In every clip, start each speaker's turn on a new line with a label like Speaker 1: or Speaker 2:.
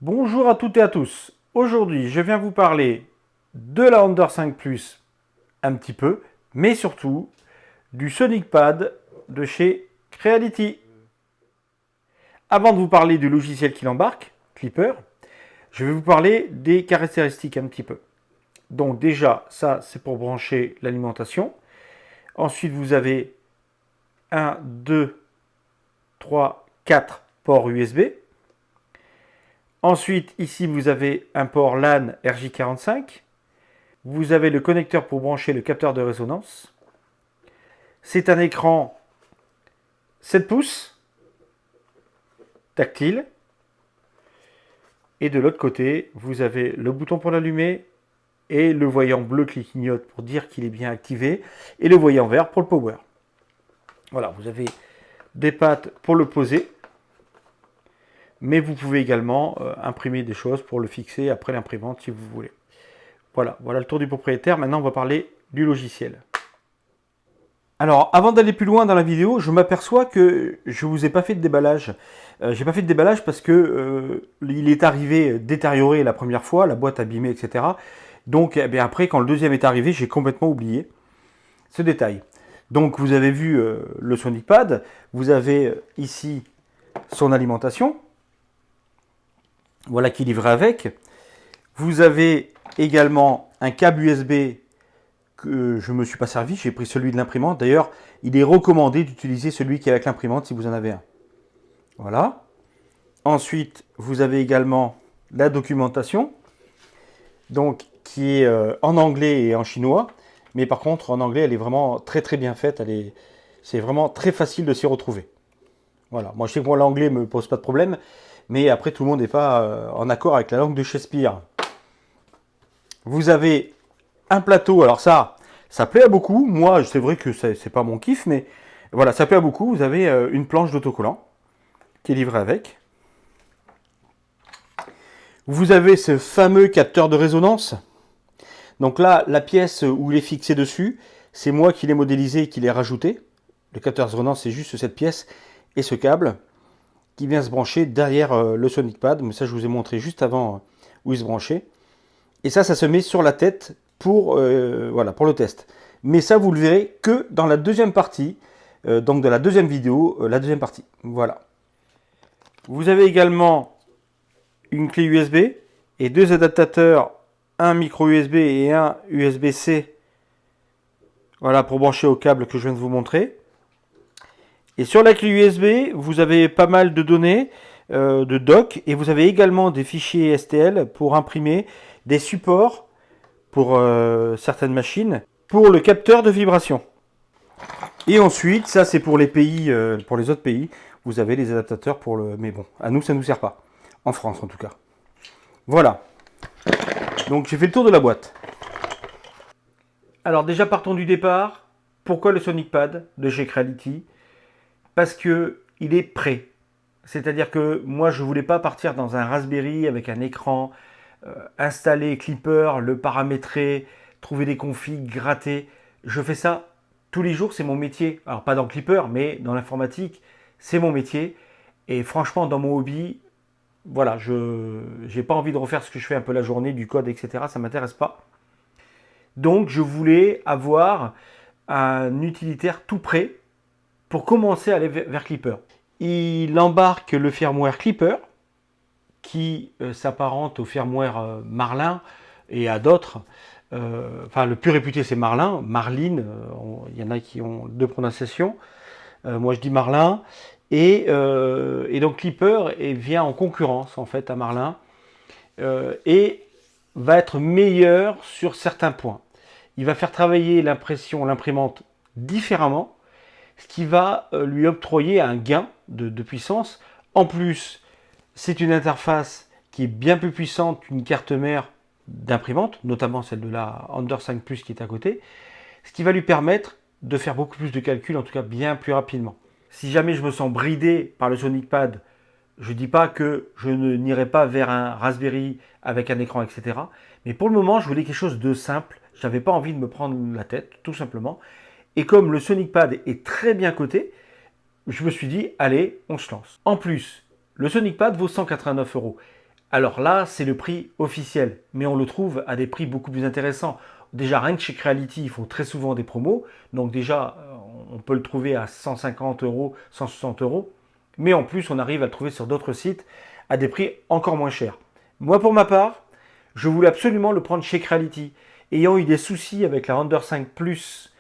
Speaker 1: Bonjour à toutes et à tous. Aujourd'hui, je viens vous parler de la Under 5 Plus un petit peu, mais surtout du Sonic Pad de chez Creality. Avant de vous parler du logiciel qui l'embarque, Clipper, je vais vous parler des caractéristiques un petit peu. Donc déjà, ça c'est pour brancher l'alimentation. Ensuite, vous avez un, 2, 3, 4 ports USB. Ensuite, ici, vous avez un port LAN RJ45. Vous avez le connecteur pour brancher le capteur de résonance. C'est un écran 7 pouces, tactile. Et de l'autre côté, vous avez le bouton pour l'allumer et le voyant bleu qui clignote pour dire qu'il est bien activé et le voyant vert pour le power. Voilà, vous avez des pattes pour le poser, mais vous pouvez également imprimer des choses pour le fixer après l'imprimante si vous voulez. Voilà, voilà le tour du propriétaire. Maintenant, on va parler du logiciel. Alors, avant d'aller plus loin dans la vidéo, je m'aperçois que je vous ai pas fait de déballage. J'ai pas fait de déballage parce que il est arrivé détérioré la première fois, la boîte abîmée, etc. Donc, eh bien, après, quand le deuxième est arrivé, j'ai complètement oublié ce détail. Donc, vous avez vu le Sonic Pad. Vous avez ici son alimentation. Voilà qui est livré avec. Vous avez également un câble USB que je ne me suis pas servi, j'ai pris celui de l'imprimante. D'ailleurs, il est recommandé d'utiliser celui qui est avec l'imprimante si vous en avez un. Voilà. Ensuite, vous avez également la documentation, donc qui est en anglais et en chinois. Mais par contre, en anglais, elle est vraiment très très bien faite. C'est vraiment très facile de s'y retrouver. Voilà. Moi, je sais que moi, l'anglais ne me pose pas de problème, mais après, tout le monde n'est pas en accord avec la langue de Shakespeare. Vous avez un plateau, alors ça plaît à beaucoup. Moi, c'est vrai que c'est pas mon kiff, mais voilà, ça plaît à beaucoup. Vous avez une planche d'autocollant qui est livrée avec. Vous avez ce fameux capteur de résonance. Donc là, la pièce où il est fixé dessus, c'est moi qui l'ai modélisé et qui l'ai rajouté. Le capteur de résonance, c'est juste cette pièce et ce câble qui vient se brancher derrière le Sonic Pad. Mais ça, je vous ai montré juste avant où il se branchait. Et ça se met sur la tête pour le test. Mais ça, vous le verrez que dans la deuxième partie, donc de la deuxième vidéo, la deuxième partie. Voilà. Vous avez également une clé USB et deux adaptateurs, un micro USB et un USB-C. Voilà, pour brancher au câble que je viens de vous montrer. Et sur la clé USB, vous avez pas mal de données, de doc, et vous avez également des fichiers STL pour imprimer des supports pour certaines machines, pour le capteur de vibration. Et ensuite, ça c'est pour les pays, pour les autres pays, vous avez les adaptateurs pour le... Mais bon, à nous ça ne nous sert pas. En France en tout cas. Voilà. Donc j'ai fait le tour de la boîte. Alors déjà partons du départ. Pourquoi le Sonic Pad de chez Creality? Parce que il est prêt. C'est-à-dire que moi je voulais pas partir dans un Raspberry avec un écran, installer Clipper, le paramétrer, trouver des configs, gratter. Je fais ça tous les jours, c'est mon métier. Alors pas dans Clipper, mais dans l'informatique, c'est mon métier. Et franchement, dans mon hobby, voilà, je n'ai pas envie de refaire ce que je fais un peu la journée, du code, etc. Ça ne m'intéresse pas. Donc je voulais avoir un utilitaire tout prêt pour commencer à aller vers Clipper. Il embarque le firmware Clipper, qui s'apparente au firmware Marlin et à d'autres. Enfin, le plus réputé, c'est Marlin. Marlin, il y en a qui ont deux prononciations. Moi, je dis Marlin. Et donc, Clipper vient en concurrence, en fait, à Marlin. Et va être meilleur sur certains points. Il va faire travailler l'impression, l'imprimante différemment, ce qui va lui octroyer un gain de puissance. En plus, c'est une interface qui est bien plus puissante qu'une carte mère d'imprimante, notamment celle de la Under 5 Plus qui est à côté, ce qui va lui permettre de faire beaucoup plus de calculs, en tout cas bien plus rapidement. Si jamais je me sens bridé par le Sonic Pad, je ne dis pas que je n'irai pas vers un Raspberry avec un écran, etc. Mais pour le moment, je voulais quelque chose de simple. Je n'avais pas envie de me prendre la tête, tout simplement. Et comme le Sonic Pad est très bien coté, je me suis dit, allez, on se lance. En plus, le Sonic Pad vaut 189 €. Alors là, c'est le prix officiel, mais on le trouve à des prix beaucoup plus intéressants. Déjà, rien que chez Creality, ils font très souvent des promos. Donc déjà, on peut le trouver à 150 euros, 160 euros. Mais en plus, on arrive à le trouver sur d'autres sites à des prix encore moins chers. Moi, pour ma part, je voulais absolument le prendre chez Creality. Ayant eu des soucis avec la Under 5 Plus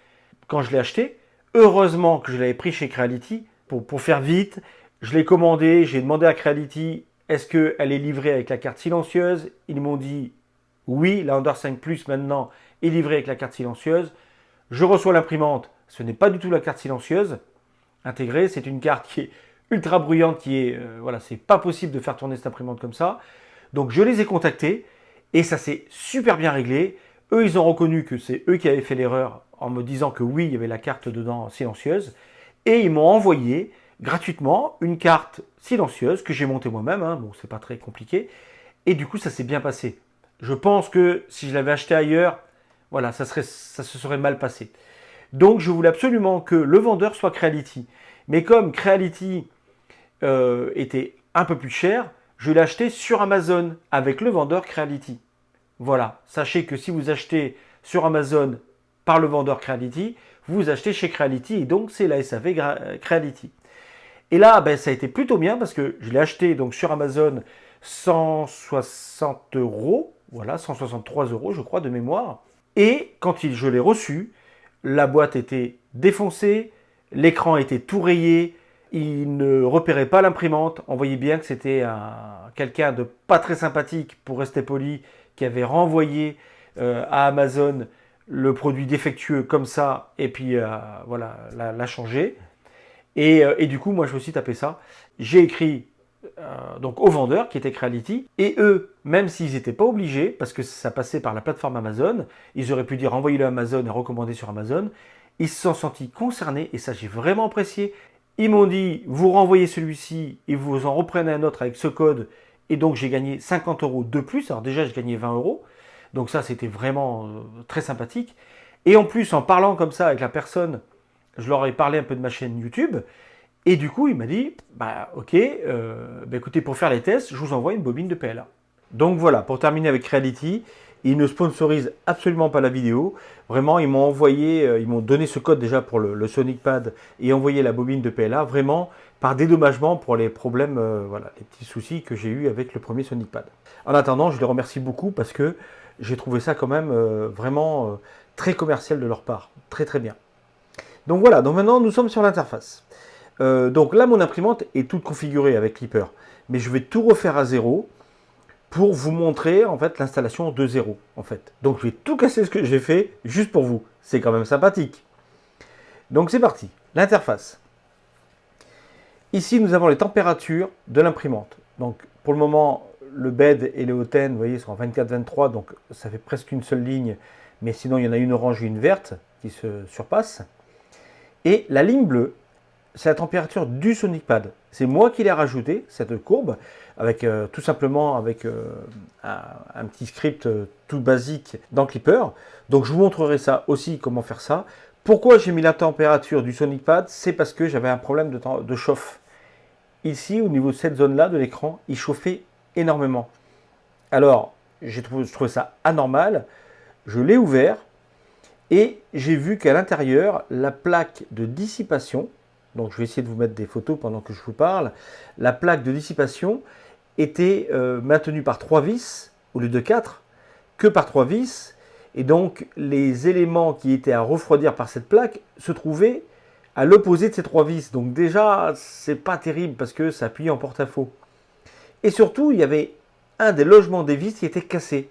Speaker 1: quand je l'ai acheté, heureusement que je l'avais pris chez Creality pour faire vite. Je l'ai commandé, j'ai demandé à Creality est-ce qu'elle est livrée avec la carte silencieuse. Ils m'ont dit oui, la Under 5 Plus maintenant est livrée avec la carte silencieuse. Je reçois l'imprimante, ce n'est pas du tout la carte silencieuse intégrée, c'est une carte qui est ultra bruyante, qui est voilà, c'est pas possible de faire tourner cette imprimante comme ça. Donc je les ai contactés et ça s'est super bien réglé. Eux, ils ont reconnu que c'est eux qui avaient fait l'erreur en me disant que oui, il y avait la carte dedans silencieuse et ils m'ont envoyé gratuitement une carte silencieuse que j'ai montée moi-même. Hein. Bon, c'est pas très compliqué et du coup, ça s'est bien passé. Je pense que si je l'avais acheté ailleurs, voilà, ça se serait mal passé. Donc, je voulais absolument que le vendeur soit Creality. Mais comme Creality était un peu plus cher, je l'ai acheté sur Amazon avec le vendeur Creality. Voilà, sachez que si vous achetez sur Amazon par le vendeur Creality, vous achetez chez Creality et donc c'est la SAV Creality. Et là, ben, ça a été plutôt bien parce que je l'ai acheté donc sur Amazon 160 euros, voilà, 163 euros je crois de mémoire. Et quand je l'ai reçu, la boîte était défoncée, l'écran était tout rayé, il ne repérait pas l'imprimante. On voyait bien que c'était quelqu'un de pas très sympathique, pour rester poli, qui avait renvoyé à Amazon le produit défectueux comme ça, et puis voilà, l'a changé. Et du coup, moi, je me suis tapé ça. J'ai écrit donc au vendeur qui était Creality, et eux, même s'ils n'étaient pas obligés, parce que ça passait par la plateforme Amazon, ils auraient pu dire envoyez-le à Amazon et recommander sur Amazon. Ils se sont sentis concernés, et ça j'ai vraiment apprécié. Ils m'ont dit vous renvoyez celui-ci et vous en reprenez un autre avec ce code, et donc j'ai gagné 50 euros de plus. Alors déjà, j'ai gagné 20 euros, donc ça c'était vraiment très sympathique. Et en plus, en parlant comme ça avec la personne, je leur ai parlé un peu de ma chaîne YouTube. Et du coup, il m'a dit, bah ok, bah, écoutez, pour faire les tests, je vous envoie une bobine de PLA. Donc voilà, pour terminer avec Creality, ils ne sponsorisent absolument pas la vidéo. Vraiment, ils m'ont envoyé, ils m'ont donné ce code déjà pour le Sonic Pad et envoyé la bobine de PLA, vraiment par dédommagement pour les problèmes, voilà, les petits soucis que j'ai eu avec le premier Sonic Pad. En attendant, je les remercie beaucoup parce que j'ai trouvé ça quand même vraiment très commercial de leur part. Très très bien. Donc voilà, donc maintenant nous sommes sur l'interface. Donc là, mon imprimante est toute configurée avec Clipper. Mais je vais tout refaire à zéro pour vous montrer en fait l'installation de zéro. En fait. Donc je vais tout casser ce que j'ai fait juste pour vous. C'est quand même sympathique. Donc c'est parti. L'interface. Ici, nous avons les températures de l'imprimante. Donc pour le moment, le bed et les hautaines, vous voyez, sont en 24-23. Donc ça fait presque une seule ligne. Mais sinon, il y en a une orange et une verte qui se surpassent. Et la ligne bleue, c'est la température du Sonic Pad. C'est moi qui l'ai rajouté, cette courbe, avec tout simplement avec un petit script tout basique dans Clipper. Donc je vous montrerai ça aussi, comment faire ça. Pourquoi j'ai mis la température du Sonic Pad? C'est parce que j'avais un problème de chauffe. Ici, au niveau de cette zone-là de l'écran, il chauffait énormément. Alors, je trouvais ça anormal. Je l'ai ouvert et j'ai vu qu'à l'intérieur, la plaque de dissipation, donc je vais essayer de vous mettre des photos pendant que je vous parle. La plaque de dissipation était maintenue par 3 vis au lieu de 4, que par 3 vis. Et donc les éléments qui étaient à refroidir par cette plaque se trouvaient à l'opposé de ces 3 vis. Donc déjà, c'est pas terrible parce que ça appuie en porte-à-faux. Et surtout, il y avait un des logements des vis qui était cassé.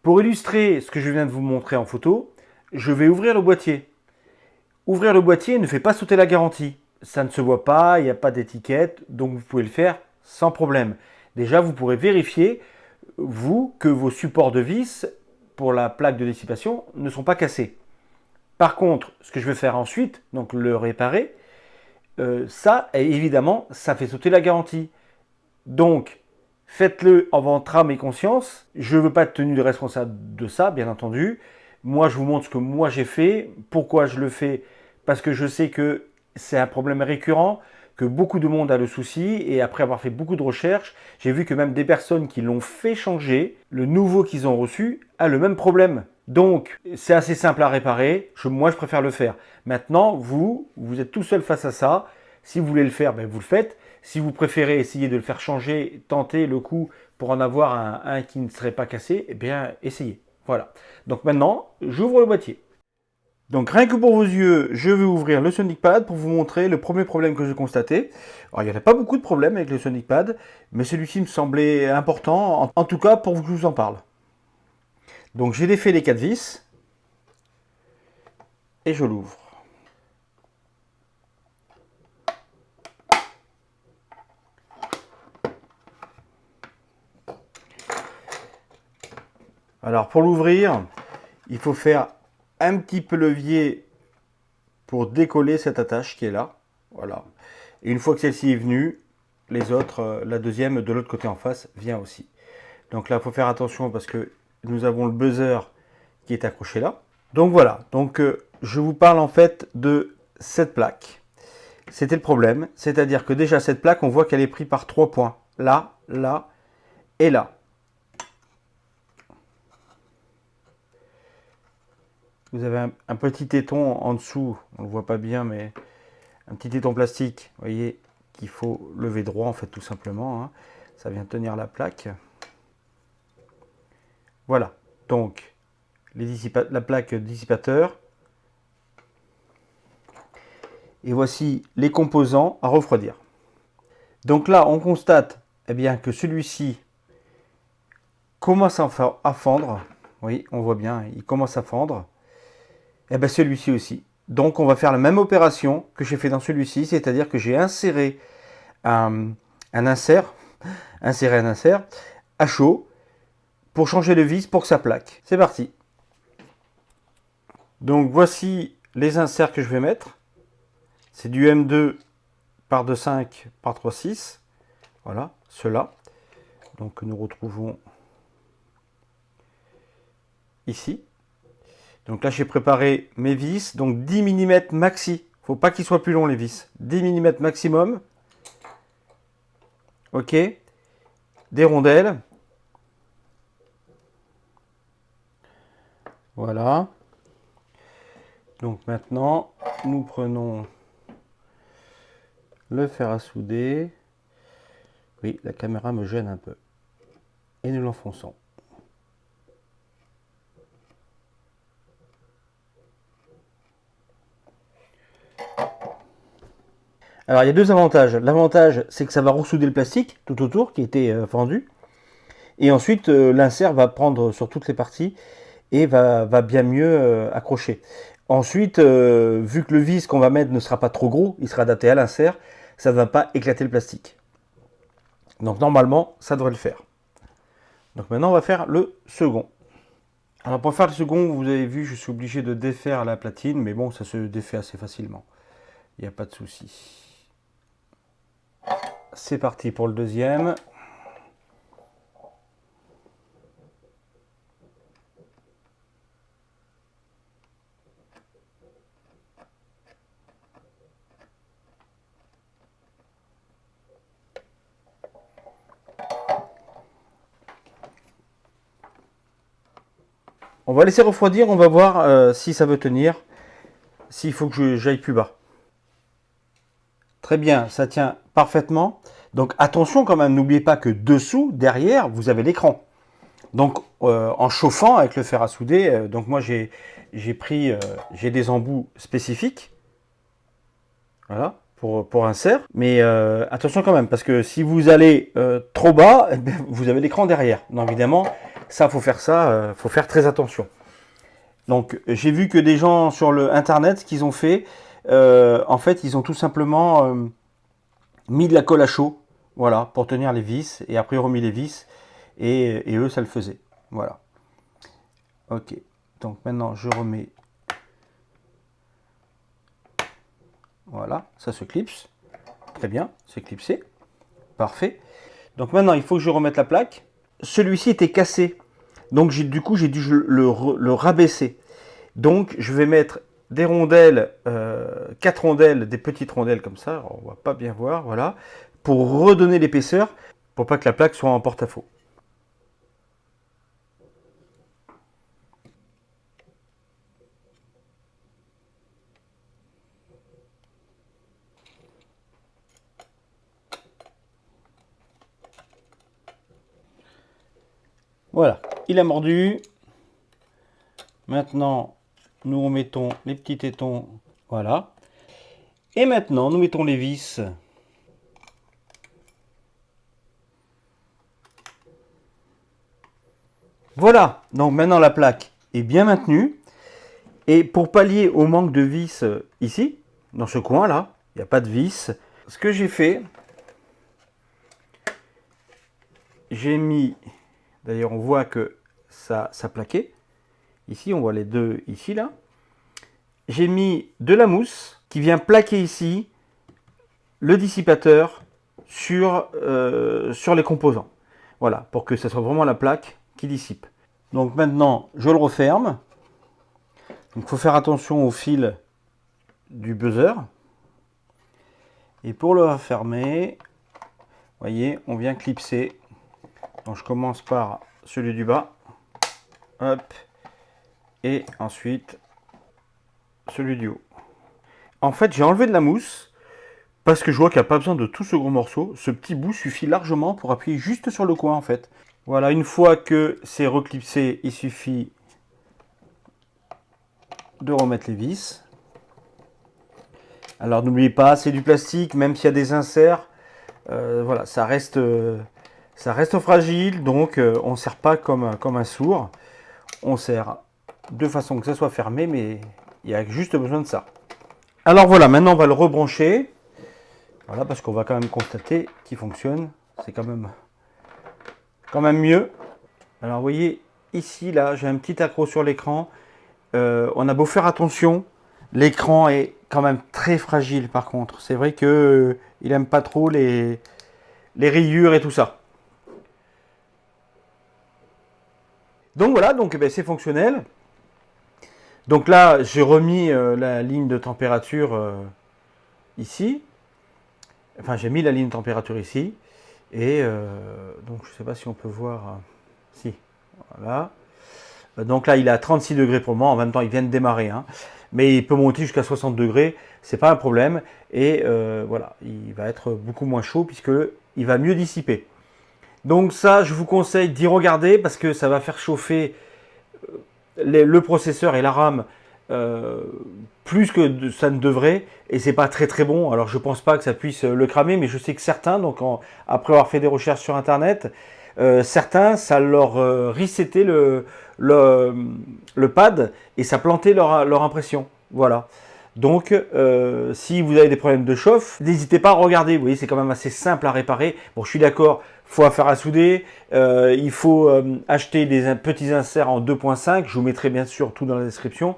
Speaker 1: Pour illustrer ce que je viens de vous montrer en photo, je vais ouvrir le boîtier. Ouvrir le boîtier ne fait pas sauter la garantie. Ça ne se voit pas, il n'y a pas d'étiquette, donc vous pouvez le faire sans problème. Déjà, vous pourrez vérifier, vous, que vos supports de vis pour la plaque de dissipation ne sont pas cassés. Par contre, ce que je vais faire ensuite, donc le réparer, ça, évidemment, ça fait sauter la garantie. Donc, faites-le en votre âme et conscience. Je ne veux pas être tenu de responsable de ça, bien entendu. Moi, je vous montre ce que moi j'ai fait. Pourquoi je le fais? Parce que je sais que c'est un problème récurrent, que beaucoup de monde a le souci, et après avoir fait beaucoup de recherches, j'ai vu que même des personnes qui l'ont fait changer, le nouveau qu'ils ont reçu a le même problème. Donc, c'est assez simple à réparer. Moi, je préfère le faire. Maintenant, vous êtes tout seul face à ça. Si vous voulez le faire, ben, vous le faites. Si vous préférez essayer de le faire changer, tenter le coup pour en avoir un qui ne serait pas cassé, eh bien, essayez. Voilà. Donc maintenant, j'ouvre le boîtier. Donc rien que pour vos yeux, je vais ouvrir le Sonic Pad pour vous montrer le premier problème que j'ai constaté. Alors il n'y avait pas beaucoup de problèmes avec le Sonic Pad, mais celui-ci me semblait important, en tout cas pour que je vous en parle. Donc j'ai défait les 4 vis et je l'ouvre. Alors pour l'ouvrir, il faut faire un petit peu levier pour décoller cette attache qui est là. Voilà. Et une fois que celle-ci est venue, les autres, la deuxième de l'autre côté en face vient aussi. Donc là, il faut faire attention parce que nous avons le buzzer qui est accroché là. Donc voilà, donc je vous parle en fait de cette plaque. C'était le problème, c'est-à-dire que déjà cette plaque, on voit qu'elle est prise par 3 points. Là, là et là. Vous avez un petit téton en dessous, on ne le voit pas bien, mais un petit téton plastique, vous voyez, qu'il faut lever droit en fait tout simplement. Hein. Ça vient tenir la plaque. Voilà, donc la plaque dissipateur. Et voici les composants à refroidir. Donc là, on constate eh bien, que celui-ci commence à fendre. Oui, on voit bien, il commence à fendre. Et bien celui-ci aussi. Donc on va faire la même opération que j'ai fait dans celui-ci, c'est-à-dire que j'ai inséré un insert à chaud pour changer le vis pour que ça plaque. C'est parti. Donc voici les inserts que je vais mettre. C'est du M2 par 2,5 par 3,6. Voilà, ceux-là. Donc nous retrouvons ici. Donc là, j'ai préparé mes vis. Donc 10 mm maxi. Il ne faut pas qu'ils soient plus longs les vis. 10 mm maximum. Ok. Des rondelles. Voilà. Donc maintenant, nous prenons le fer à souder. Oui, la caméra me gêne un peu. Et nous l'enfonçons. Alors il y a deux avantages. L'avantage, c'est que ça va ressouder le plastique tout autour qui était fendu. Et ensuite, l'insert va prendre sur toutes les parties et va bien mieux accrocher. Ensuite, vu que le vis qu'on va mettre ne sera pas trop gros, il sera adapté à l'insert, ça ne va pas éclater le plastique. Donc normalement, ça devrait le faire. Donc maintenant, on va faire le second. Alors pour faire le second, vous avez vu, je suis obligé de défaire la platine, mais bon, ça se défait assez facilement. Il n'y a pas de souci. C'est parti pour le deuxième. On va laisser refroidir, on va voir si ça veut tenir, s'il faut que j'aille plus bas. Très bien, ça tient parfaitement. Donc attention quand même, n'oubliez pas que dessous, derrière, vous avez l'écran. Donc en chauffant avec le fer à souder, donc moi j'ai des embouts spécifiques, voilà, pour insert. Mais attention quand même, parce que si vous allez trop bas, vous avez l'écran derrière. Donc évidemment, ça, faut faire très attention. Donc j'ai vu que des gens sur le internet, ce qu'ils ont fait, en fait, ils ont tout simplement mis de la colle à chaud, voilà, pour tenir les vis, et après remis les vis, et eux, ça le faisait. Voilà. Ok. Donc maintenant, je remets. Voilà, ça se clipse. Très bien, c'est clipsé. Parfait. Donc maintenant, il faut que je remette la plaque. Celui-ci était cassé. Donc du coup, j'ai dû le rabaisser. Donc je vais mettre des rondelles, 4 rondelles, des petites rondelles comme ça, alors on va pas bien voir, voilà, pour redonner l'épaisseur, pour pas que la plaque soit en porte-à-faux. Voilà, il a mordu. Maintenant, nous remettons les petits tétons, voilà. Et maintenant, nous mettons les vis. Voilà, donc maintenant la plaque est bien maintenue. Et pour pallier au manque de vis ici, dans ce coin là, il n'y a pas de vis. Ce que j'ai fait, j'ai mis, d'ailleurs on voit que ça plaquait. Ici, on voit les deux ici là. J'ai mis de la mousse qui vient plaquer ici le dissipateur sur les composants. Voilà, pour que ce soit vraiment la plaque qui dissipe. Donc maintenant, je le referme. Donc il faut faire attention au fil du buzzer. Et pour le refermer, vous voyez, on vient clipser. Donc je commence par celui du bas. Hop. Et ensuite, celui du haut. En fait, j'ai enlevé de la mousse parce que je vois qu'il n'y a pas besoin de tout ce gros morceau. Ce petit bout suffit largement pour appuyer juste sur le coin en fait. Voilà, une fois que c'est reclipsé, il suffit de remettre les vis. Alors n'oubliez pas, c'est du plastique, même s'il y a des inserts, voilà, ça reste fragile, donc on ne serre pas comme un sourd. On serre de façon que ça soit fermé, mais il y a juste besoin de ça. Alors voilà, maintenant on va le rebrancher. Voilà, parce qu'on va quand même constater qu'il fonctionne. C'est quand même mieux. Alors vous voyez, ici, là, j'ai un petit accroc sur l'écran. On a beau faire attention, l'écran est quand même très fragile par contre. C'est vrai qu'il n'aime pas trop les rayures et tout ça. Donc voilà, donc c'est fonctionnel. Donc là, j'ai remis la ligne de température ici. Enfin, j'ai mis la ligne de température ici. Et donc, je ne sais pas si on peut voir. Si, voilà. Donc là, il est à 36 degrés pour le moment. En même temps, il vient de démarrer. Hein. Mais il peut monter jusqu'à 60 degrés. C'est pas un problème. Et voilà, il va être beaucoup moins chaud puisqu'il va mieux dissiper. Donc ça, je vous conseille d'y regarder parce que ça va faire chauffer le processeur et la RAM plus que ça ne devrait, et c'est pas très très bon. Alors je pense pas que ça puisse le cramer, mais je sais que certains, donc après avoir fait des recherches sur internet, certains, ça leur resetait le pad et ça plantait leur impression. Voilà. Donc, si vous avez des problèmes de chauffe, n'hésitez pas à regarder. Vous voyez, c'est quand même assez simple à réparer. Bon, je suis d'accord, il faut faire à souder. Il faut acheter des petits inserts en 2.5. Je vous mettrai bien sûr tout dans la description.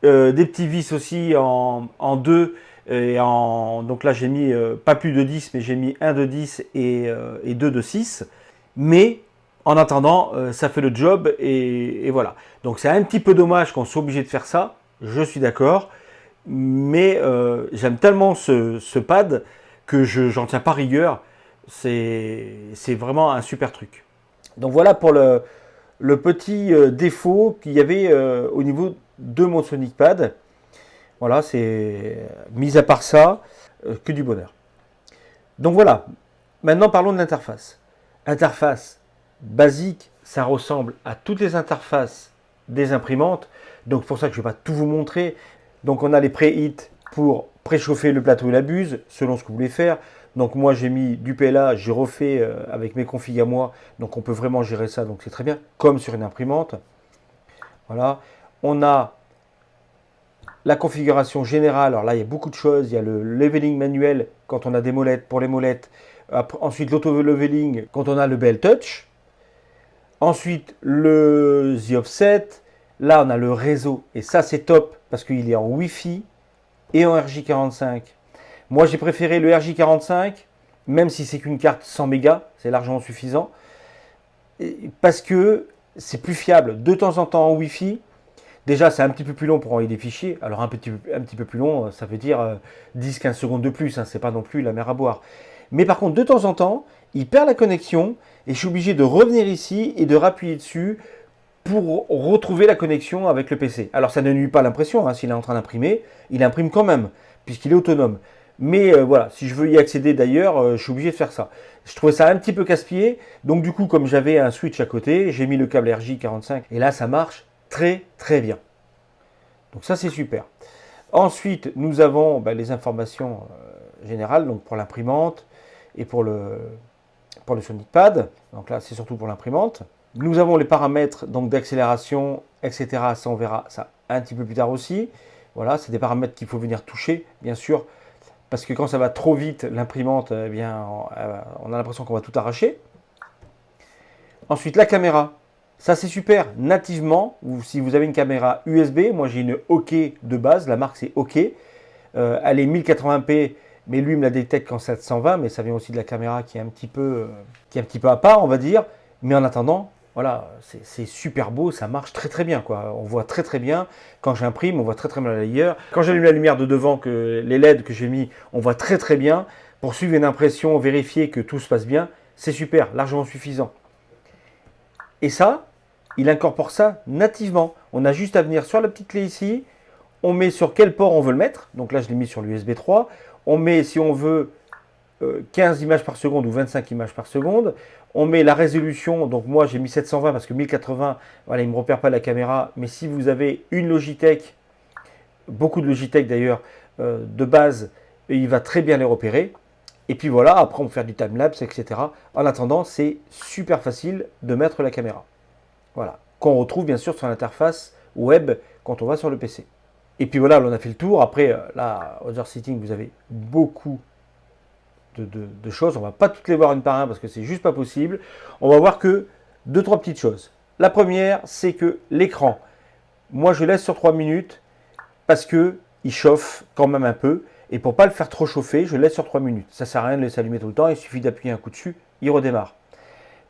Speaker 1: Des petits vis aussi en 2. Donc là, j'ai mis pas plus de 10, mais j'ai mis 1 de 10 et 2 de 6. Mais en attendant, ça fait le job et voilà. Donc c'est un petit peu dommage qu'on soit obligé de faire ça. Je suis d'accord. Mais j'aime tellement ce pad que j'en tiens pas rigueur. C'est vraiment un super truc. Donc voilà pour le petit défaut qu'il y avait au niveau de mon Sonic Pad. Voilà, c'est mis à part ça, que du bonheur. Donc voilà, maintenant parlons de l'interface. Interface basique, ça ressemble à toutes les interfaces des imprimantes. Donc pour ça que je ne vais pas tout vous montrer. Donc on a les preheat pour préchauffer le plateau et la buse, selon ce que vous voulez faire. Donc moi j'ai mis du PLA, j'ai refait avec mes configs à moi. Donc on peut vraiment gérer ça, donc c'est très bien, comme sur une imprimante. Voilà. On a la configuration générale, alors là il y a beaucoup de choses. Il y a le leveling manuel quand on a des molettes, pour les molettes. Ensuite l'auto-leveling quand on a le BL Touch. Ensuite le The Offset. Là on a le réseau et ça c'est top parce qu'il est en Wi-Fi et en RJ45. Moi j'ai préféré le RJ45, même si c'est qu'une carte 100 mégas, c'est largement suffisant, parce que c'est plus fiable. De temps en temps en Wi-Fi, Déjà, c'est un petit peu plus long pour envoyer des fichiers. Alors, un petit peu plus long, ça veut dire 10-15 secondes de plus. Hein, c'est pas non plus la mer à boire. Mais par contre, de temps en temps, il perd la connexion et je suis obligé de revenir ici et de rappuyer dessus pour retrouver la connexion avec le PC. Alors, ça ne nuit pas à l'impression. Hein, s'il est en train d'imprimer, il imprime quand même, puisqu'il est autonome. Mais voilà, si je veux y accéder d'ailleurs, je suis obligé de faire ça. Je trouvais ça un petit peu casse-pied. Donc, du coup, comme j'avais un switch à côté, j'ai mis le câble RJ45 et là, ça marche très très bien. Donc ça c'est super. Ensuite, nous avons les informations générales, donc pour l'imprimante et pour le SonicPad. Donc là, c'est surtout pour l'imprimante. Nous avons les paramètres donc d'accélération, etc. Ça, on verra ça un petit peu plus tard aussi. Voilà, c'est des paramètres qu'il faut venir toucher, bien sûr, parce que quand ça va trop vite, l'imprimante, eh bien, on a l'impression qu'on va tout arracher. Ensuite, la caméra. Ça, c'est super. Nativement, si vous avez une caméra USB, moi j'ai une OK de base, la marque c'est OK. Elle est 1080p, mais lui me la détecte qu'en 720, mais ça vient aussi de la caméra qui est un petit peu à part, on va dire. Mais en attendant, voilà, c'est super beau, ça marche très très bien, quoi. On voit très très bien. Quand j'imprime, on voit très très bien l'ailleurs. Quand j'allume la lumière de devant, les LED que j'ai mis, on voit très très bien. Pour suivre une impression, vérifier que tout se passe bien, c'est super, largement suffisant. Et ça, il incorpore ça nativement. On a juste à venir sur la petite clé ici, on met sur quel port on veut le mettre. Donc là, je l'ai mis sur l'USB 3. On met, si on veut, 15 images par seconde ou 25 images par seconde. On met la résolution. Donc moi, j'ai mis 720 parce que 1080, voilà, il ne me repère pas la caméra. Mais si vous avez une Logitech, beaucoup de Logitech d'ailleurs, de base, il va très bien les repérer. Et puis voilà, après on peut faire du timelapse, etc. En attendant, c'est super facile de mettre la caméra. Voilà, qu'on retrouve bien sûr sur l'interface web quand on va sur le PC. Et puis voilà, on a fait le tour. Après, là, Other Setting, vous avez beaucoup de choses. On ne va pas toutes les voir une par un parce que c'est juste pas possible. On va voir que deux, trois petites choses. La première, c'est que l'écran, moi je laisse sur 3 minutes parce que il chauffe quand même un peu. Et pour ne pas le faire trop chauffer, je laisse sur 3 minutes. Ça ne sert à rien de laisser allumer tout le temps. Il suffit d'appuyer un coup dessus, il redémarre.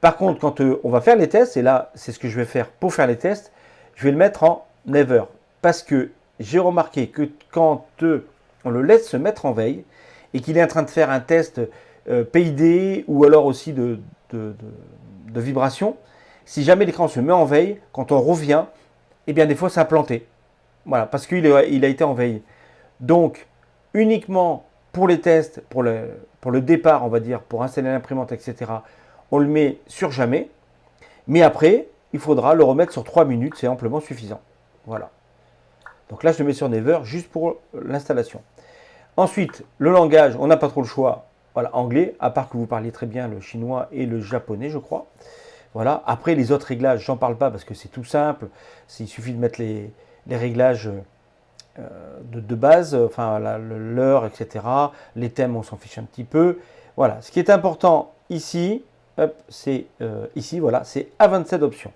Speaker 1: Par contre, quand on va faire les tests, et là, c'est ce que je vais faire pour faire les tests, je vais le mettre en never. Parce que j'ai remarqué que quand on le laisse se mettre en veille et qu'il est en train de faire un test PID ou alors aussi de vibration, si jamais l'écran se met en veille, quand on revient, eh bien des fois ça a planté. Voilà, parce qu'il a été en veille. Donc, uniquement pour les tests, pour le départ, on va dire, pour installer l'imprimante, etc., on le met sur jamais. Mais après, il faudra le remettre sur 3 minutes, c'est amplement suffisant. Voilà. Donc là, je le mets sur Never juste pour l'installation. Ensuite, le langage, on n'a pas trop le choix. Voilà, anglais, à part que vous parliez très bien le chinois et le japonais, je crois. Voilà. Après, les autres réglages, j'en parle pas parce que c'est tout simple. Il suffit de mettre les réglages de base, enfin l'heure, etc. Les thèmes, on s'en fiche un petit peu. Voilà. Ce qui est important ici, c'est ici, voilà, c'est A27 options.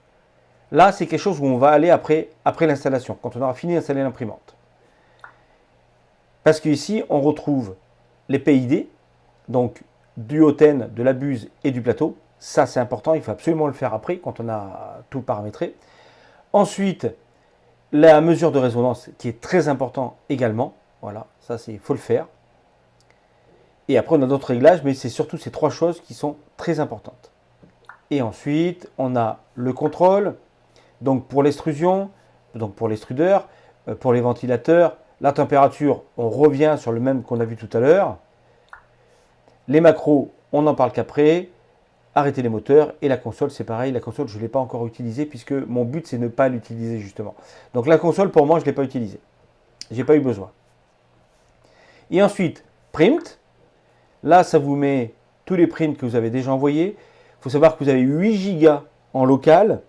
Speaker 1: Là, c'est quelque chose où on va aller après l'installation, quand on aura fini d'installer l'imprimante. Parce qu'ici, on retrouve les PID, donc du Hotn, de la buse et du plateau. Ça, c'est important, il faut absolument le faire après, quand on a tout paramétré. Ensuite, la mesure de résonance, qui est très important également. Voilà, ça, il faut le faire. Et après, on a d'autres réglages, mais c'est surtout ces trois choses qui sont très importantes. Et ensuite, on a le contrôle, donc pour l'extrusion, donc pour l'extrudeur, pour les ventilateurs, la température, on revient sur le même qu'on a vu tout à l'heure. Les macros, on n'en parle qu'après. Arrêter les moteurs. Et la console, c'est pareil. La console, je ne l'ai pas encore utilisée puisque mon but, c'est de ne pas l'utiliser justement. Donc la console, pour moi, je ne l'ai pas utilisée. Je n'ai pas eu besoin. Et ensuite, print. Là, ça vous met tous les prints que vous avez déjà envoyés. Il faut savoir que vous avez 8 Go en local.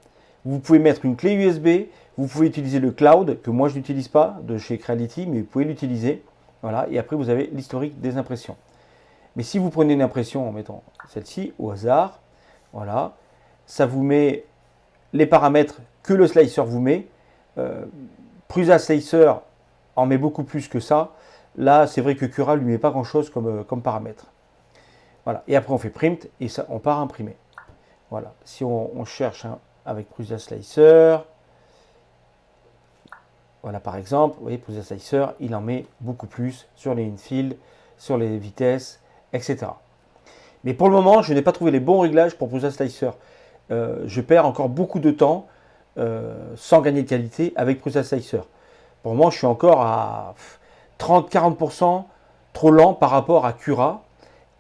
Speaker 1: Vous pouvez mettre une clé USB. Vous pouvez utiliser le cloud, que moi je n'utilise pas, de chez Creality, mais vous pouvez l'utiliser. Voilà. Et après, vous avez l'historique des impressions. Mais si vous prenez une impression en mettant celle-ci au hasard, voilà, ça vous met les paramètres que le slicer vous met. Prusa Slicer en met beaucoup plus que ça. Là, c'est vrai que Cura ne lui met pas grand-chose comme paramètre. Voilà. Et après, on fait print et ça, on part imprimer. Voilà. Si on cherche avec Prusa Slicer, Voilà, par exemple, vous voyez, Prusa Slicer, il en met beaucoup plus sur les infield, sur les vitesses, etc. Mais pour le moment, je n'ai pas trouvé les bons réglages pour Prusa Slicer. Je perds encore beaucoup de temps sans gagner de qualité avec Prusa Slicer. Pour le moment, je suis encore à 30-40% trop lent par rapport à Cura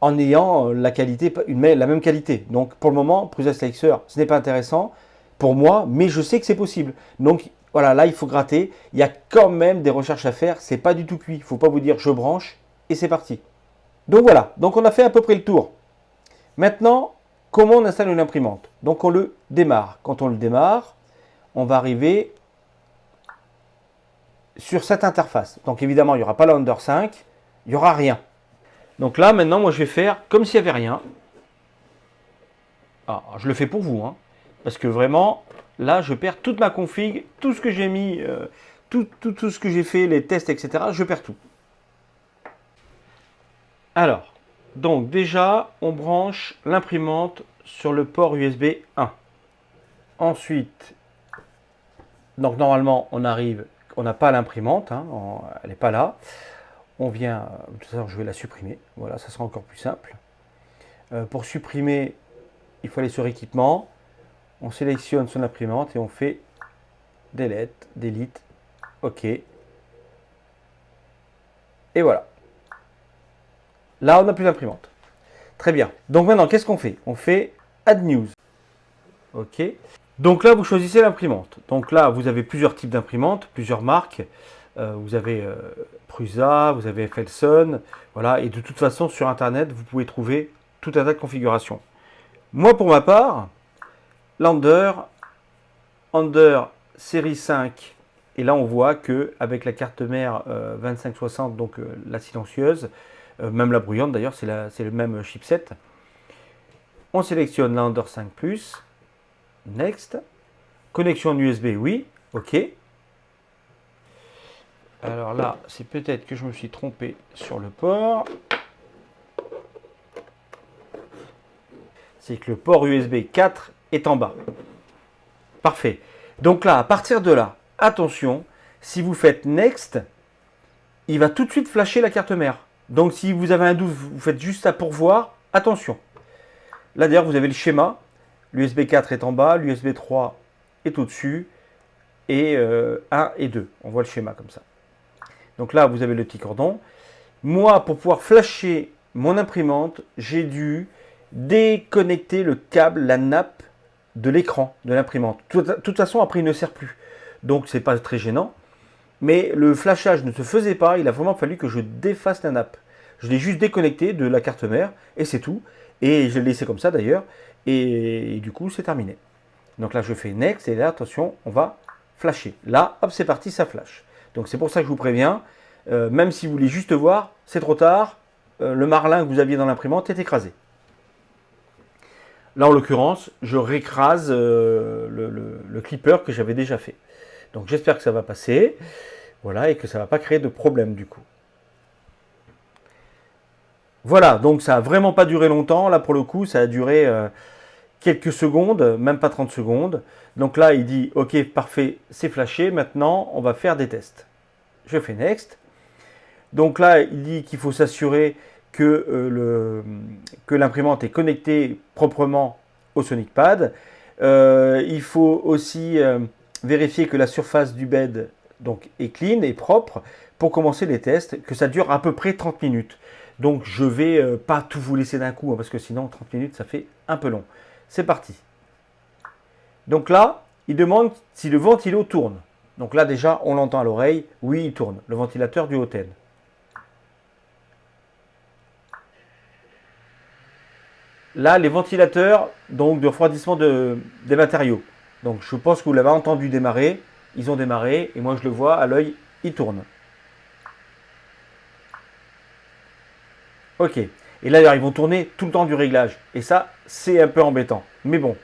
Speaker 1: en ayant la qualité, la même qualité. Donc pour le moment, Prusa Slicer, ce n'est pas intéressant pour moi, mais je sais que c'est possible. Donc voilà, là il faut gratter. Il y a quand même des recherches à faire. C'est pas du tout cuit. Il ne faut pas vous dire je branche et c'est parti. Donc voilà, donc on a fait à peu près le tour. Maintenant, comment on installe une imprimante? Donc on le démarre. Quand on le démarre, on va arriver sur cette interface. Donc évidemment, il n'y aura pas l'Under 5, il n'y aura rien. Donc là, maintenant, moi je vais faire comme s'il n'y avait rien. Ah, je le fais pour vous, hein, parce que vraiment, là, je perds toute ma config, tout ce que j'ai mis, tout ce que j'ai fait, les tests, etc. Je perds tout. Alors, donc déjà, on branche l'imprimante sur le port USB 1. Ensuite, donc normalement, on arrive, on n'a pas l'imprimante, hein, elle n'est pas là. On vient, de toute façon, je vais la supprimer. Voilà, ça sera encore plus simple. Pour supprimer, il faut aller sur équipement. On sélectionne son imprimante et on fait delete, OK. Et voilà. Là, on n'a plus d'imprimante. Très bien. Donc maintenant, qu'est-ce qu'on fait? On fait Add News. OK. Donc là, vous choisissez l'imprimante. Donc là, vous avez plusieurs types d'imprimantes, plusieurs marques. Vous avez Prusa, vous avez Felson. Voilà. Et de toute façon, sur Internet, vous pouvez trouver tout un tas de configurations. Moi, pour ma part, l'Under série 5. Et là, on voit qu'avec la carte mère 2560, donc la silencieuse, même la bruyante d'ailleurs, c'est le même chipset. On sélectionne l'Under 5 Plus. Next. Connexion USB, oui. OK. Alors là, c'est peut-être que je me suis trompé sur le port. C'est que le port USB 4 est en bas. Parfait. Donc là, à partir de là, attention, si vous faites Next, il va tout de suite flasher la carte mère. Donc si vous avez un doute, vous faites juste ça pour voir, attention. Là d'ailleurs, vous avez le schéma. L'USB 4 est en bas, l'USB 3 est au-dessus, et 1 et 2. On voit le schéma comme ça. Donc là, vous avez le petit cordon. Moi, pour pouvoir flasher mon imprimante, j'ai dû déconnecter le câble, la nappe de l'écran de l'imprimante. De toute façon, après, il ne sert plus. Donc, c'est pas très gênant. Mais le flashage ne se faisait pas. Il a vraiment fallu que je défasse la nappe. Je l'ai juste déconnecté de la carte mère et c'est tout. Et je l'ai laissé comme ça d'ailleurs. Et du coup, c'est terminé. Donc là, je fais Next et là, attention, on va flasher. Là, hop, c'est parti, ça flash. Donc c'est pour ça que je vous préviens. Même si vous voulez juste voir, c'est trop tard. Le marlin que vous aviez dans l'imprimante est écrasé. Là, en l'occurrence, je récrase le clipper que j'avais déjà fait. Donc j'espère que ça va passer. Voilà, et que ça ne va pas créer de problème du coup. Voilà, donc ça n'a vraiment pas duré longtemps. Là, pour le coup, ça a duré quelques secondes, même pas 30 secondes. Donc là, il dit, OK, parfait, c'est flashé. Maintenant, on va faire des tests. Je fais Next. Donc là, il dit qu'il faut s'assurer que l'imprimante est connectée proprement au SonicPad. Il faut aussi vérifier que la surface du bed donc, est clean et propre pour commencer les tests, que ça dure à peu près 30 minutes. Donc je ne vais pas tout vous laisser d'un coup, hein, parce que sinon 30 minutes, ça fait un peu long. C'est parti. Donc là, il demande si le ventilo tourne. Donc là déjà, on l'entend à l'oreille. Oui, il tourne. Le ventilateur du Hotend. Là, les ventilateurs donc, de refroidissement des matériaux. Donc je pense que vous l'avez entendu démarrer. Ils ont démarré et moi je le vois à l'œil, il tourne. Ok. Et là, ils vont tourner tout le temps du réglage. Et ça, c'est un peu embêtant. Mais bon.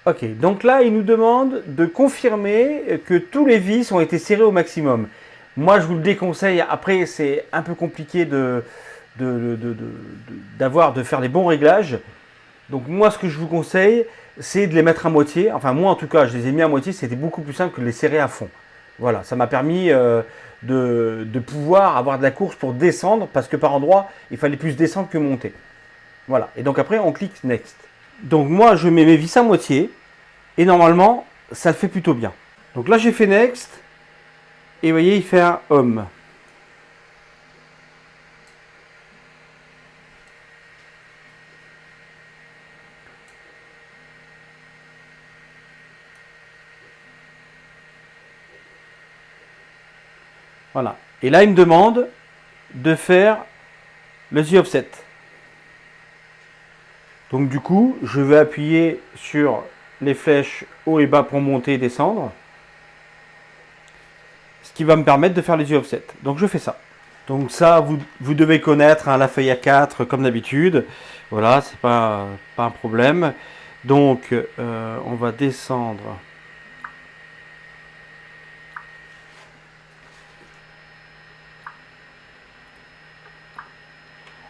Speaker 1: Ok. Donc là, il nous demande de confirmer que tous les vis ont été serrés au maximum. Moi, je vous le déconseille. Après, c'est un peu compliqué de faire les bons réglages. Donc moi, ce que je vous conseille, c'est de les mettre à moitié. Enfin, moi, en tout cas, je les ai mis à moitié. C'était beaucoup plus simple que de les serrer à fond. Voilà, ça m'a permis de pouvoir avoir de la course pour descendre, parce que par endroit, il fallait plus descendre que monter. Voilà, et donc après, on clique Next. Donc moi, je mets mes vis à moitié, et normalement, ça le fait plutôt bien. Donc là, j'ai fait Next, et vous voyez, il fait un Home. Voilà. Et là, il me demande de faire le The Offset. Donc du coup, je vais appuyer sur les flèches haut et bas pour monter et descendre. Ce qui va me permettre de faire les The Offset. Donc je fais ça. Donc ça, vous devez connaître hein, la feuille A4 comme d'habitude. Voilà, c'est pas un problème. Donc on va descendre.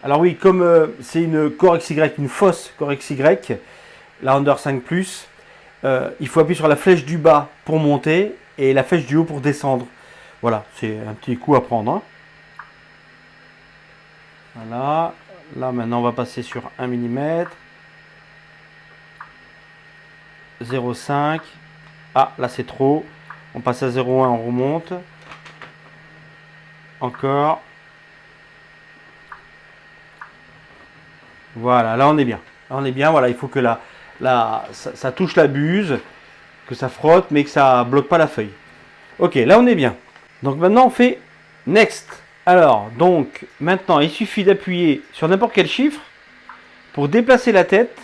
Speaker 1: Alors oui, comme c'est une Core XY, une fausse Core XY, la Under 5 Plus, il faut appuyer sur la flèche du bas pour monter et la flèche du haut pour descendre. Voilà, c'est un petit coup à prendre. Hein. Voilà, là maintenant on va passer sur 1 mm. 0,5. Ah, là c'est trop. On passe à 0,1, on remonte. Encore. Voilà, là on est bien. Là on est bien, voilà, il faut que ça touche la buse, que ça frotte, mais que ça bloque pas la feuille. Ok, là on est bien. Donc maintenant on fait Next. Alors, donc maintenant il suffit d'appuyer sur n'importe quel chiffre pour déplacer la tête,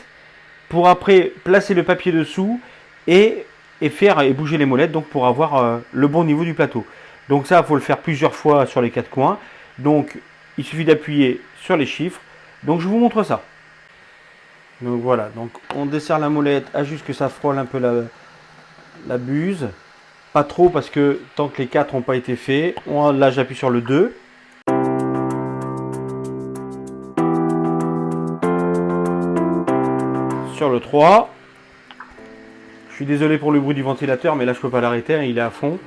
Speaker 1: pour après placer le papier dessous et faire et bouger les molettes donc pour avoir le bon niveau du plateau. Donc ça, il faut le faire plusieurs fois sur les quatre coins. Donc il suffit d'appuyer sur les chiffres. Donc je vous montre ça. Donc voilà, donc on desserre la molette à juste que ça frôle un peu la buse. Pas trop parce que tant que les 4 n'ont pas été faits, là j'appuie sur le 2. Sur le 3. Je suis désolé pour le bruit du ventilateur, mais là je peux pas l'arrêter, hein, il est à fond.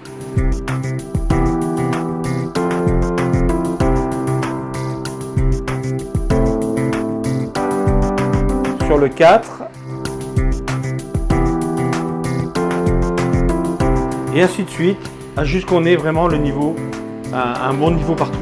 Speaker 1: Sur le 4. Et ainsi de suite, jusqu'à qu'on ait vraiment le niveau, un bon niveau partout.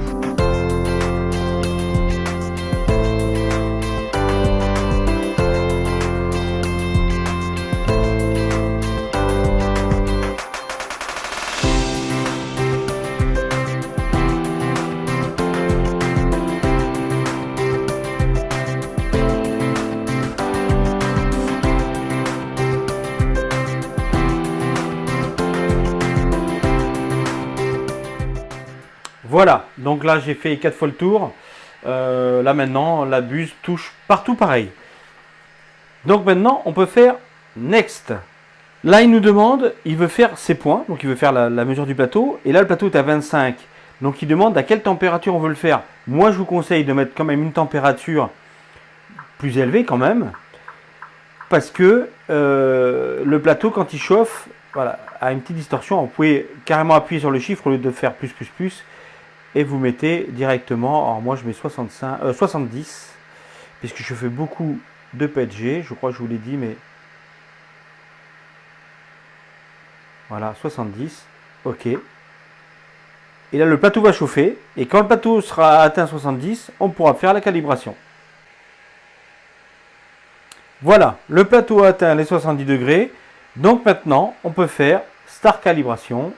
Speaker 1: Voilà, donc là j'ai fait 4 fois le tour. Là maintenant, la buse touche partout pareil. Donc maintenant, on peut faire Next. Là, il nous demande, il veut faire ses points, donc il veut faire la mesure du plateau. Et là, le plateau est à 25. Donc il demande à quelle température on veut le faire. Moi, je vous conseille de mettre quand même une température plus élevée quand même. Parce que le plateau, quand il chauffe, voilà, a une petite distorsion. Vous pouvez carrément appuyer sur le chiffre au lieu de faire plus. Et vous mettez directement, alors moi je mets 70, puisque je fais beaucoup de PETG, je crois que je vous l'ai dit, mais voilà, 70, ok. Et là le plateau va chauffer, et quand le plateau sera atteint 70, on pourra faire la calibration. Voilà, le plateau a atteint les 70 degrés, donc maintenant on peut faire Start Calibration.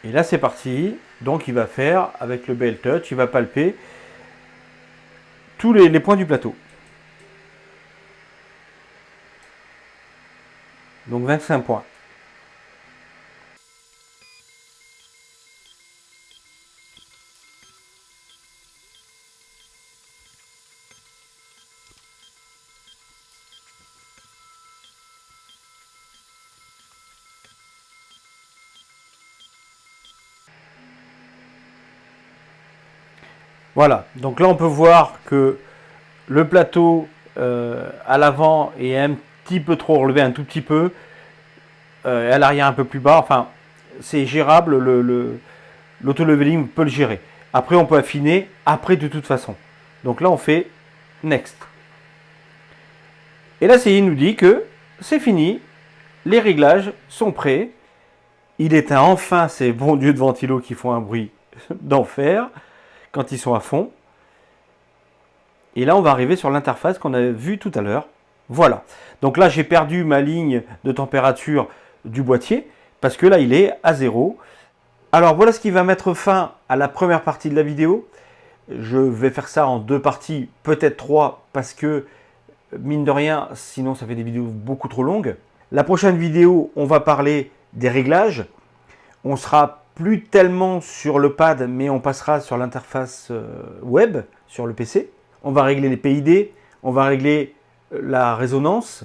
Speaker 1: Et là c'est parti, donc il va faire avec le BL Touch, il va palper tous les points du plateau. Donc 25 points. Voilà, donc là on peut voir que le plateau à l'avant est un petit peu trop relevé, un tout petit peu. à l'arrière un peu plus bas. Enfin, c'est gérable, l'auto-leveling peut le gérer. Après, on peut affiner après de toute façon. Donc là, on fait Next. Et là, il nous dit que c'est fini, les réglages sont prêts. Il éteint enfin ces bons dieux de ventilo qui font un bruit d'enfer quand ils sont à fond. Et là, on va arriver sur l'interface qu'on avait vue tout à l'heure. Voilà. Donc là, j'ai perdu ma ligne de température du boîtier parce que là, il est à 0. Alors, voilà ce qui va mettre fin à la première partie de la vidéo. Je vais faire ça en 2 parties, peut-être 3, parce que, mine de rien, sinon ça fait des vidéos beaucoup trop longues. La prochaine vidéo, on va parler des réglages. On sera plus tellement sur le pad, mais on passera sur l'interface web, sur le PC. On va régler les PID, on va régler la résonance,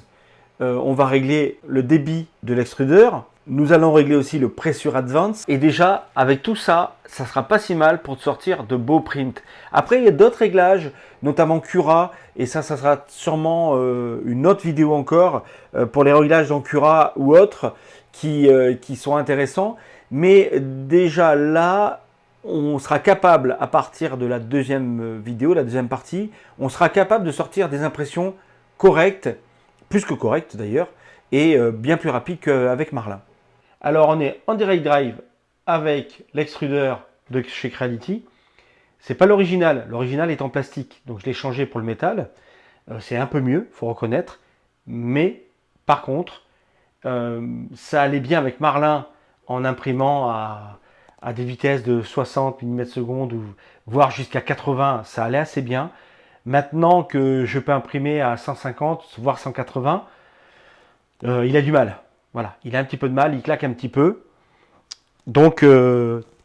Speaker 1: on va régler le débit de l'extrudeur. Nous allons régler aussi le Pressure Advance. Et déjà, avec tout ça, ça sera pas si mal pour te sortir de beaux prints. Après, il y a d'autres réglages, notamment Cura. Et ça sera sûrement une autre vidéo encore pour les réglages dans Cura ou autres qui sont intéressants. Mais déjà là, on sera capable, à partir de la deuxième vidéo, la deuxième partie, on sera capable de sortir des impressions correctes, plus que correctes d'ailleurs, et bien plus rapides qu'avec Marlin. Alors on est en direct drive avec l'extrudeur de chez Creality. C'est pas l'original est en plastique, donc je l'ai changé pour le métal. C'est un peu mieux, faut reconnaître. Mais par contre, ça allait bien avec Marlin en imprimant à des vitesses de 60 mm/s ou voire jusqu'à 80, ça allait assez bien. Maintenant que je peux imprimer à 150 voire 180, il a du mal. Voilà, il a un petit peu de mal, il claque un petit peu. Donc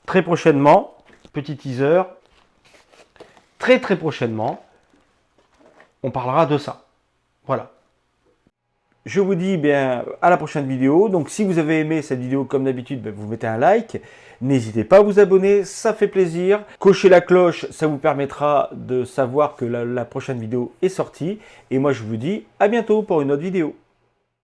Speaker 1: très prochainement, petit teaser, très prochainement, on parlera de ça. Voilà. Je vous dis bien à la prochaine vidéo. Donc si vous avez aimé cette vidéo comme d'habitude, vous mettez un like. N'hésitez pas à vous abonner, ça fait plaisir. Cochez la cloche, ça vous permettra de savoir que la prochaine vidéo est sortie. Et moi je vous dis à bientôt pour une autre vidéo.